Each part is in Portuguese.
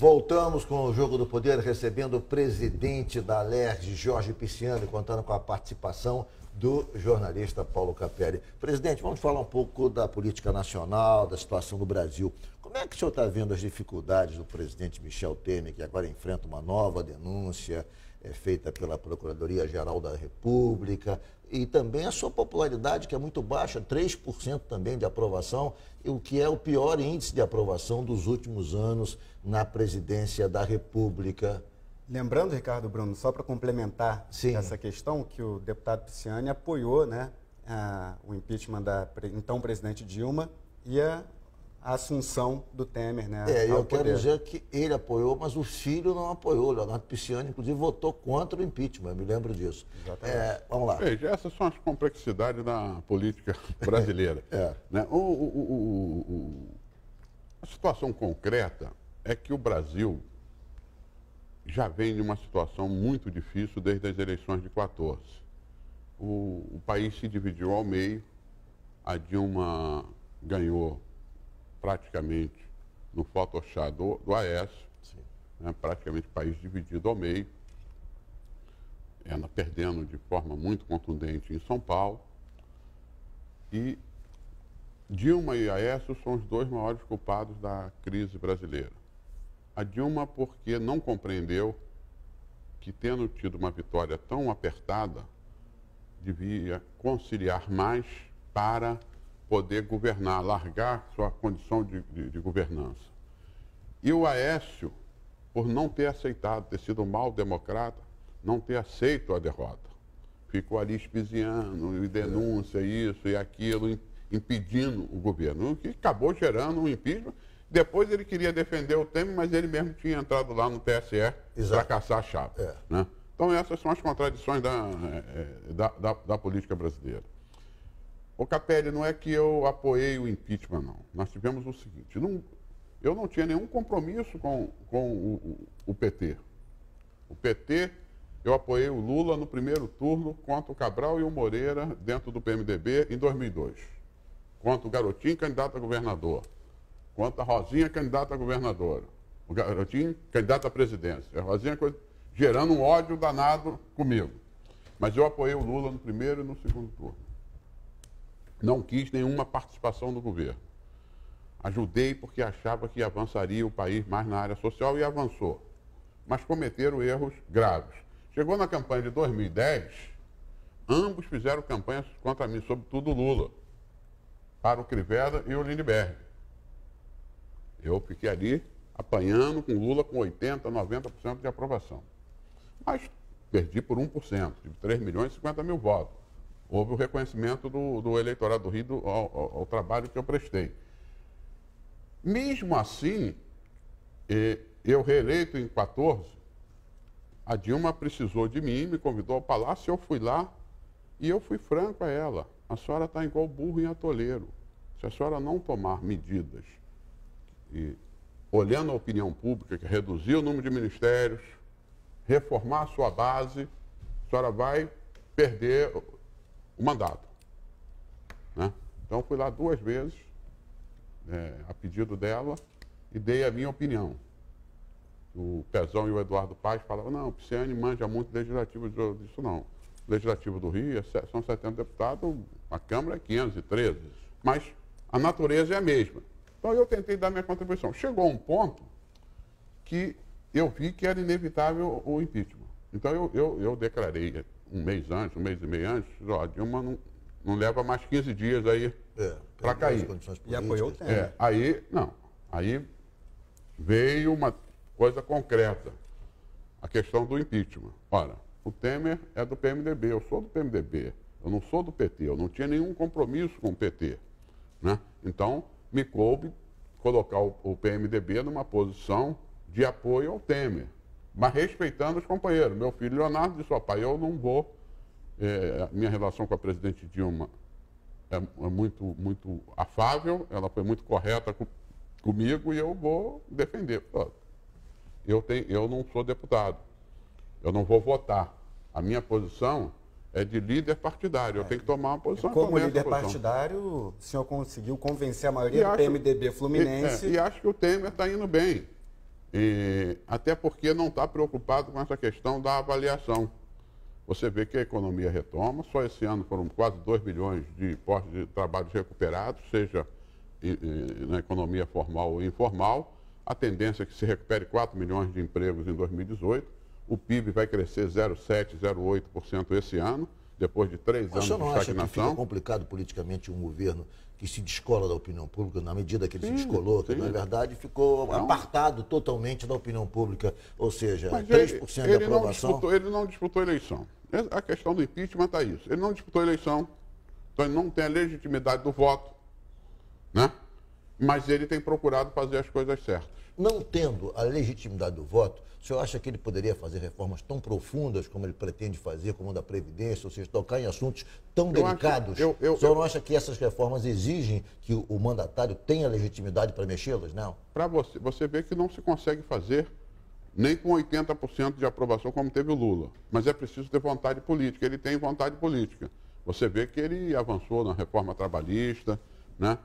Voltamos com o Jogo do Poder, recebendo o presidente da Alerj, Jorge Pisciani, contando com a participação do jornalista Paulo Capelli. Presidente, vamos falar um pouco da política nacional, da situação do Brasil. Como é que o senhor está vendo as dificuldades do presidente Michel Temer, que agora enfrenta uma nova denúncia feita pela Procuradoria-Geral da República, e também a sua popularidade, que é muito baixa, 3% também de aprovação, o que é o pior índice de aprovação dos últimos anos na presidência da República? Lembrando, Ricardo Bruno, só para complementar essa questão, que o deputado Pisciani apoiou, né, o impeachment da então presidente Dilma e a assunção do Temer, né, eu quero dizer que ele apoiou, mas o filho não apoiou. Leonardo Pisciani, inclusive, votou contra o impeachment, eu me lembro disso. Vamos lá. Veja, essas são as complexidades da política brasileira. Né? A situação concreta é que o Brasil já vem de uma situação muito difícil desde as eleições de 14. O país se dividiu ao meio, a Dilma ganhou praticamente no Photoshop do Aécio, né, praticamente o país dividido ao meio, ela perdendo de forma muito contundente em São Paulo, e Dilma e Aécio são os dois maiores culpados da crise brasileira. A Dilma porque não compreendeu que, tendo tido uma vitória tão apertada, devia conciliar mais para poder governar, largar sua condição de governança. E o Aécio, por não ter aceitado, ter sido um mau democrata, não ter aceito a derrota. Ficou ali espiziando, e denúncia, isso e aquilo, impedindo o governo, o que acabou gerando um impeachment. Depois ele queria defender o Temer, mas ele mesmo tinha entrado lá no TSE para caçar a chapa. Né? Então essas são as contradições da política brasileira. O Capelli, não é que eu apoiei o impeachment, não. Nós tivemos o seguinte, eu não tinha nenhum compromisso com o PT. O PT, eu apoiei o Lula no primeiro turno contra o Cabral e o Moreira dentro do PMDB em 2002. Contra o Garotinho, candidato a governador. Contra a Rosinha, candidata a governadora. O Garotinho, candidato à presidência. A Rosinha gerando um ódio danado comigo. Mas eu apoiei o Lula no primeiro e no segundo turno. Não quis nenhuma participação do governo. Ajudei porque achava que avançaria o país mais na área social e avançou. Mas cometeram erros graves. Chegou na campanha de 2010, ambos fizeram campanhas contra mim, sobretudo o Lula, para o Crivella e o Lindbergh. Eu fiquei ali apanhando com o Lula com 80%, 90% de aprovação. Mas perdi por 1%, tive 3 milhões e 50 mil votos. Houve o reconhecimento do eleitorado do Rio ao trabalho que eu prestei. Mesmo assim, eu reeleito em 14, a Dilma precisou de mim, me convidou ao palácio, eu fui lá e eu fui franco a ela. A senhora está igual burro em atoleiro. Se a senhora não tomar medidas, e olhando a opinião pública, que reduzir o número de ministérios, reformar a sua base, a senhora vai perder o mandato. Né? Então, fui lá 2 vezes, a pedido dela, e dei a minha opinião. O Pezão e o Eduardo Paes falavam, não, o Pisciani manja muito legislativo disso, não. O legislativo do Rio são 70 deputados, a Câmara é 513. Mas a natureza é a mesma. Então, eu tentei dar minha contribuição. Chegou um ponto que eu vi que era inevitável o impeachment. Então, eu declarei um mês antes, 1 mês e meio antes, ó, a Dilma não leva mais 15 dias aí para cair. E apoiou o Temer. Aí veio uma coisa concreta, a questão do impeachment. Ora, o Temer é do PMDB, eu sou do PMDB, eu não sou do PT, eu não tinha nenhum compromisso com o PT. Né? Então, me coube colocar o PMDB numa posição de apoio ao Temer, mas respeitando os companheiros. Meu filho Leonardo disse, ó, pai, eu não vou, minha relação com a presidente Dilma é muito, muito afável, ela foi muito correta comigo e eu vou defender. Eu não sou deputado, eu não vou votar. A minha posição é de líder partidário, eu tenho que tomar uma posição. Como líder partidário, o senhor conseguiu convencer a maioria do PMDB fluminense. E acho que o Temer está indo bem. Até porque não está preocupado com essa questão da avaliação. Você vê que a economia retoma, só esse ano foram quase 2 milhões de postos de trabalho recuperados, seja na economia formal ou informal. A tendência é que se recupere 4 milhões de empregos em 2018. O PIB vai crescer 0,7%, 0,8% esse ano, depois de 3 anos de estagnação. Você não acha que fica complicado politicamente um governo que se descola da opinião pública, na medida que ele se descolou, que na verdade ficou apartado totalmente da opinião pública, ou seja, 3% de aprovação? Ele não disputou eleição. A questão do impeachment está isso. Ele não disputou eleição, então ele não tem a legitimidade do voto, né? Mas ele tem procurado fazer as coisas certas. Não tendo a legitimidade do voto, o senhor acha que ele poderia fazer reformas tão profundas como ele pretende fazer, como a da Previdência, ou seja, tocar em assuntos tão delicados? O senhor não acha que essas reformas exigem que o mandatário tenha legitimidade para mexê-las, não? Para você vê que não se consegue fazer nem com 80% de aprovação como teve o Lula. Mas é preciso ter vontade política. Ele tem vontade política. Você vê que ele avançou na reforma trabalhista, né?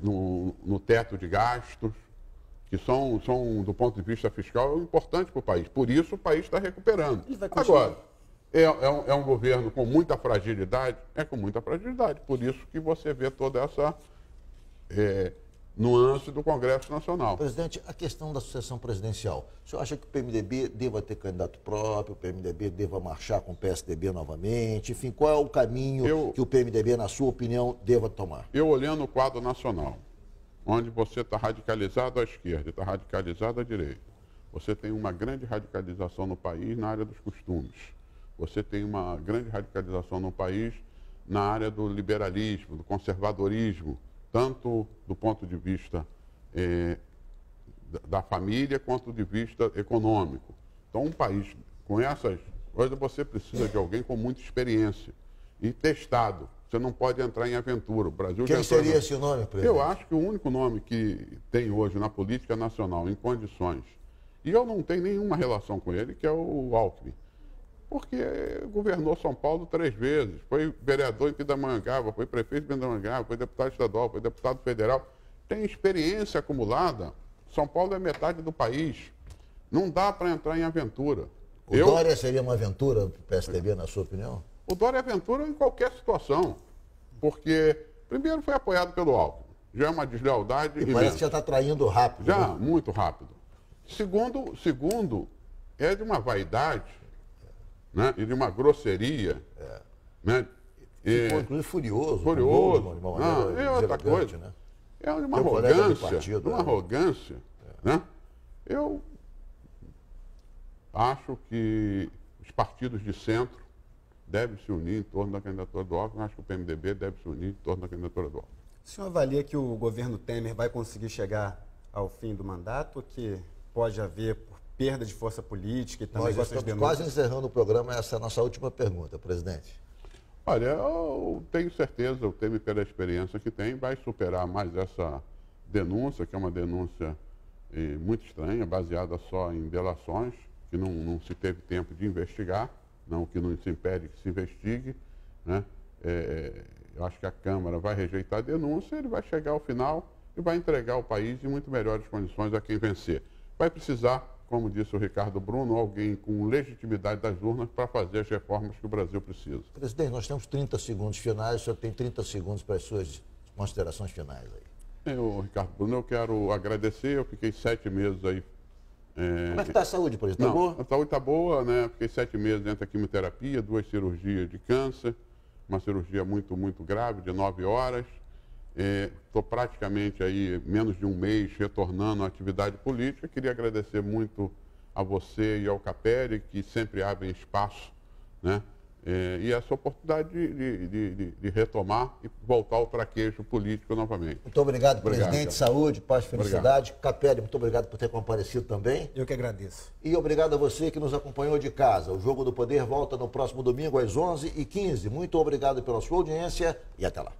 No teto de gastos, que são, do ponto de vista fiscal, importantes para o país. Por isso o país está recuperando. Agora, é um governo com muita fragilidade? É com muita fragilidade. Por isso que você vê toda essa nuance do Congresso Nacional. Presidente, a questão da sucessão presidencial. O senhor acha que o PMDB deva ter candidato próprio, o PMDB deva marchar com o PSDB novamente? Enfim, qual é o caminho que o PMDB, na sua opinião, deva tomar? Eu olhando o quadro nacional, onde você está radicalizado à esquerda e está radicalizado à direita. Você tem uma grande radicalização no país na área dos costumes. Você tem uma grande radicalização no país na área do liberalismo, do conservadorismo, tanto do ponto de vista da família quanto de vista econômico. Então, um país com essas coisas, você precisa de alguém com muita experiência e testado. Você não pode entrar em aventura. O Brasil Quem seria esse nome, presidente? Eu acho que o único nome que tem hoje na política nacional, em condições, e eu não tenho nenhuma relação com ele, que é o Alckmin. Porque governou São Paulo 3 vezes, foi vereador em Pindamonhangaba, foi prefeito de Pindamonhangaba, foi deputado estadual, foi deputado federal. Tem experiência acumulada. São Paulo é metade do país. Não dá para entrar em aventura. O Dória seria uma aventura para o PSDB, na sua opinião? O Dória é aventura em qualquer situação, porque, primeiro, foi apoiado pelo Alckmin. Já é uma deslealdade imensa. Parece que já está traindo rápido. Já, né? muito rápido. Segundo, é de uma vaidade, né, e de uma grosseria. Né, ficou, inclusive, furioso. É outra coisa. Né? É de uma arrogância. Né? Eu acho que os partidos de centro devem se unir em torno da candidatura do Alckmin. Acho que o PMDB deve se unir em torno da candidatura do Alckmin. O senhor avalia que o governo Temer vai conseguir chegar ao fim do mandato, ou que pode haver perda de força política e também Nós estamos quase encerrando o programa. Essa é a nossa última pergunta, presidente. Olha, eu tenho certeza, o Temer, pela experiência que tem, vai superar mais essa denúncia, que é uma denúncia muito estranha, baseada só em delações, que não se teve tempo de investigar, não, que não se impede que se investigue, né? Eu acho que a Câmara vai rejeitar a denúncia, ele vai chegar ao final e vai entregar o país em muito melhores condições a quem vencer. Vai precisar, como disse o Ricardo Bruno, alguém com legitimidade das urnas para fazer as reformas que o Brasil precisa. Presidente, nós temos 30 segundos finais, o senhor tem 30 segundos para as suas considerações finais aí. Ricardo Bruno, eu quero agradecer, eu fiquei 7 meses aí. Como é que está a saúde, presidente? Está boa? A saúde está boa, né? Fiquei 7 meses dentro da quimioterapia, 2 cirurgias de câncer, uma cirurgia muito, muito grave, de 9 horas. Estou praticamente aí menos de um mês retornando à atividade política. Queria agradecer muito a você e ao Capelli, que sempre abrem espaço, né? E essa oportunidade de retomar e voltar ao traquejo político novamente. Muito obrigado, presidente. Saúde, paz, felicidade. Obrigado. Capelli, muito obrigado por ter comparecido também. Eu que agradeço. E obrigado a você que nos acompanhou de casa. O Jogo do Poder volta no próximo domingo às 11h15. Muito obrigado pela sua audiência e até lá.